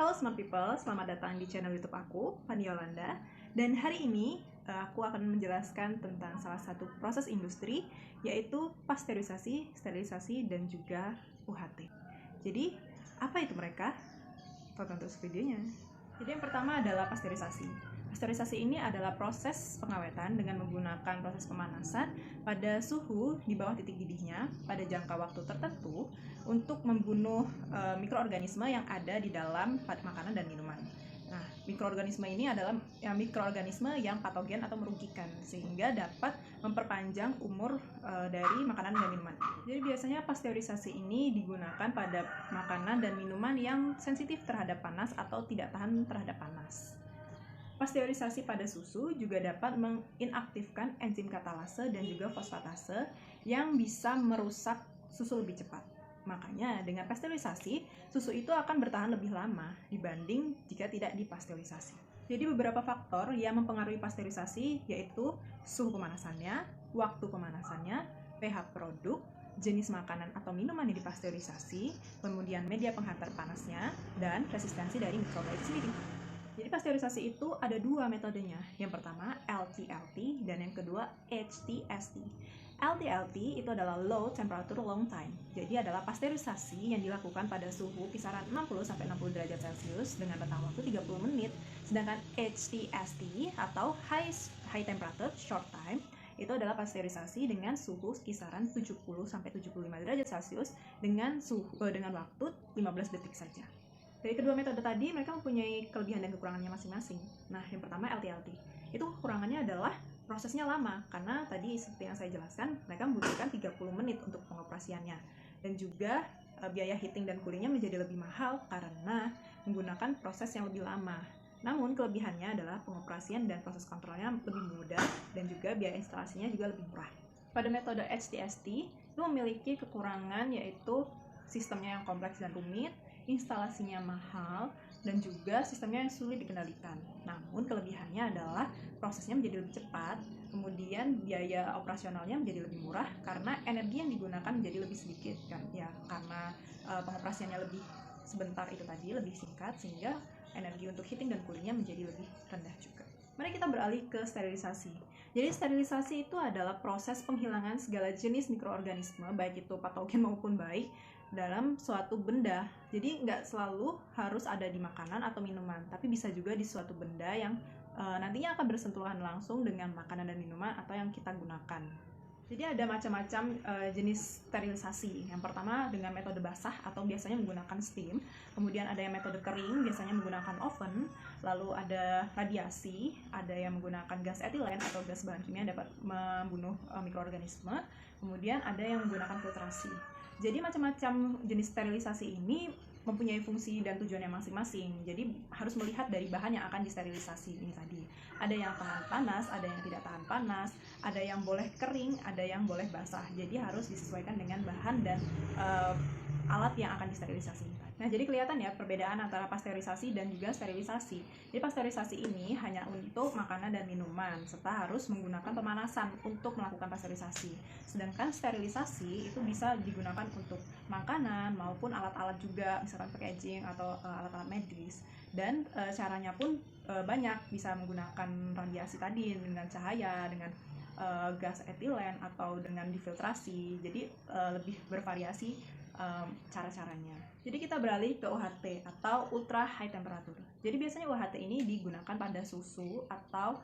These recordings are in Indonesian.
Halo smart people, selamat datang di channel YouTube aku, Fani Yolanda. Dan hari ini aku akan menjelaskan tentang salah satu proses industri, yaitu pasteurisasi, sterilisasi, dan juga UHT. Jadi, apa itu mereka? Tonton terus videonya. Jadi yang pertama adalah pasteurisasi. Pasteurisasi ini adalah proses pengawetan dengan menggunakan proses pemanasan pada suhu di bawah titik didihnya pada jangka waktu tertentu untuk membunuh mikroorganisme yang ada di dalam makanan dan minuman. Nah, mikroorganisme ini adalah mikroorganisme yang patogen atau merugikan sehingga dapat memperpanjang umur dari makanan dan minuman. Jadi biasanya pasteurisasi ini digunakan pada makanan dan minuman yang sensitif terhadap panas atau tidak tahan terhadap panas. Pasteurisasi pada susu juga dapat menginaktifkan enzim katalase dan juga fosfatase yang bisa merusak susu lebih cepat. Makanya dengan pasteurisasi, susu itu akan bertahan lebih lama dibanding jika tidak dipasteurisasi. Jadi beberapa faktor yang mempengaruhi pasteurisasi yaitu suhu pemanasannya, waktu pemanasannya, pH produk, jenis makanan atau minuman yang dipasteurisasi, kemudian media penghantar panasnya, dan resistensi dari mikroba itu sendiri. Jadi pasteurisasi itu ada dua metodenya. Yang pertama LTLT dan yang kedua HTST. LTLT itu adalah low temperature long time. Jadi adalah pasteurisasi yang dilakukan pada suhu kisaran 60-60 derajat Celcius dengan rentang waktu 30 menit. Sedangkan HTST atau high temperature short time itu adalah pasteurisasi dengan suhu kisaran 70-75 derajat Celcius dengan waktu 15 detik saja. Dari kedua metode tadi, mereka mempunyai kelebihan dan kekurangannya masing-masing. Nah, yang pertama LTLT. Itu kekurangannya adalah prosesnya lama, karena tadi seperti yang saya jelaskan, mereka membutuhkan 30 menit untuk pengoperasiannya. Dan juga biaya heating dan coolingnya menjadi lebih mahal karena menggunakan proses yang lebih lama. Namun, kelebihannya adalah pengoperasian dan proses kontrolnya lebih mudah dan juga biaya instalasinya juga lebih murah. Pada metode HTST, itu memiliki kekurangan yaitu sistemnya yang kompleks dan rumit, instalasinya mahal, dan juga sistemnya yang sulit dikendalikan. Namun kelebihannya adalah prosesnya menjadi lebih cepat, kemudian biaya operasionalnya menjadi lebih murah karena energi yang digunakan menjadi lebih sedikit kan ya, karena pengoperasiannya lebih sebentar itu tadi, lebih singkat, sehingga energi untuk heating dan coolingnya menjadi lebih rendah juga. Mari kita beralih ke sterilisasi. Jadi sterilisasi itu adalah proses penghilangan segala jenis mikroorganisme, baik itu patogen maupun baik, dalam suatu benda. Jadi nggak selalu harus ada di makanan atau minuman, tapi bisa juga di suatu benda yang nantinya akan bersentuhan langsung dengan makanan dan minuman atau yang kita gunakan. Jadi ada macam-macam jenis sterilisasi. Yang pertama dengan metode basah atau biasanya menggunakan steam. Kemudian ada yang metode kering, biasanya menggunakan oven. Lalu ada radiasi, ada yang menggunakan gas etilen atau gas bahan kimia dapat membunuh mikroorganisme. Kemudian ada yang menggunakan filtrasi. Jadi macam-macam jenis sterilisasi ini mempunyai fungsi dan tujuannya masing-masing. Jadi harus melihat dari bahan yang akan disterilisasi ini tadi. Ada yang tahan panas, ada yang tidak tahan panas, ada yang boleh kering, ada yang boleh basah. Jadi harus disesuaikan dengan bahan dan alat yang akan disterilisasi. Nah, jadi kelihatan ya perbedaan antara pasteurisasi dan juga sterilisasi. Jadi pasteurisasi ini hanya untuk makanan dan minuman, serta harus menggunakan pemanasan untuk melakukan pasteurisasi. Sedangkan sterilisasi itu bisa digunakan untuk makanan maupun alat-alat juga, misalkan packaging atau alat-alat medis. Dan caranya pun banyak, bisa menggunakan radiasi tadi dengan cahaya, dengan gas etilen atau dengan difiltrasi. Jadi lebih bervariasi cara-caranya. Jadi kita beralih ke UHT atau ultra high temperature. Jadi biasanya UHT ini digunakan pada susu atau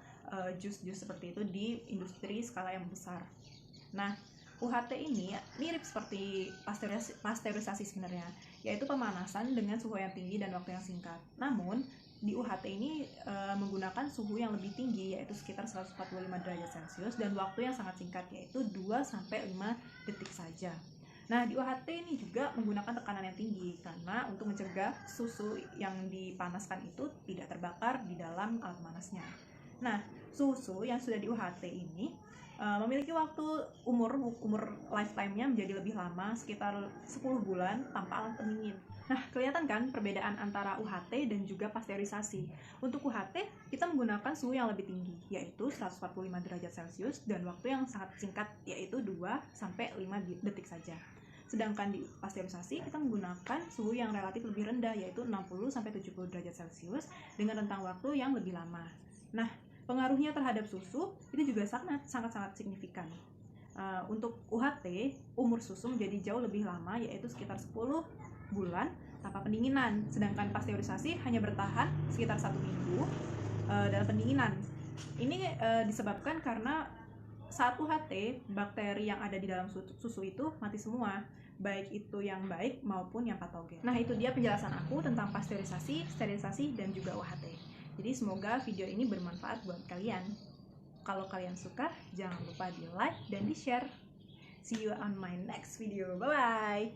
jus-jus seperti itu di industri skala yang besar. Nah, UHT ini mirip seperti pasteurisasi sebenarnya, yaitu pemanasan dengan suhu yang tinggi dan waktu yang singkat. Namun di UHT ini menggunakan suhu yang lebih tinggi, yaitu sekitar 145 derajat Celcius, dan waktu yang sangat singkat, yaitu 2-5 detik saja. Nah, di UHT ini juga menggunakan tekanan yang tinggi karena untuk mencegah susu yang dipanaskan itu tidak terbakar di dalam alat panasnya. Nah, susu yang sudah di UHT ini memiliki waktu umur lifetime-nya menjadi lebih lama, sekitar 10 bulan tanpa alat pendingin. Nah, kelihatan kan perbedaan antara UHT dan juga pasteurisasi. Untuk UHT, kita menggunakan suhu yang lebih tinggi, yaitu 145 derajat Celcius, dan waktu yang sangat singkat, yaitu 2-5 detik saja. Sedangkan di pasteurisasi kita menggunakan suhu yang relatif lebih rendah, yaitu 60-70 derajat Celcius dengan rentang waktu yang lebih lama. Nah, pengaruhnya terhadap susu itu juga sangat signifikan. Untuk UHT, umur susu menjadi jauh lebih lama, yaitu sekitar 10 bulan tanpa pendinginan, sedangkan pasteurisasi hanya bertahan sekitar 1 minggu dalam pendinginan. Ini disebabkan karena saat UHT, bakteri yang ada di dalam susu itu mati semua, baik itu yang baik maupun yang patogen. Nah, itu dia penjelasan aku tentang pasteurisasi, sterilisasi, dan juga UHT. Jadi semoga video ini bermanfaat buat kalian. Kalau kalian suka, jangan lupa di like dan di share. See you on my next video. Bye-bye!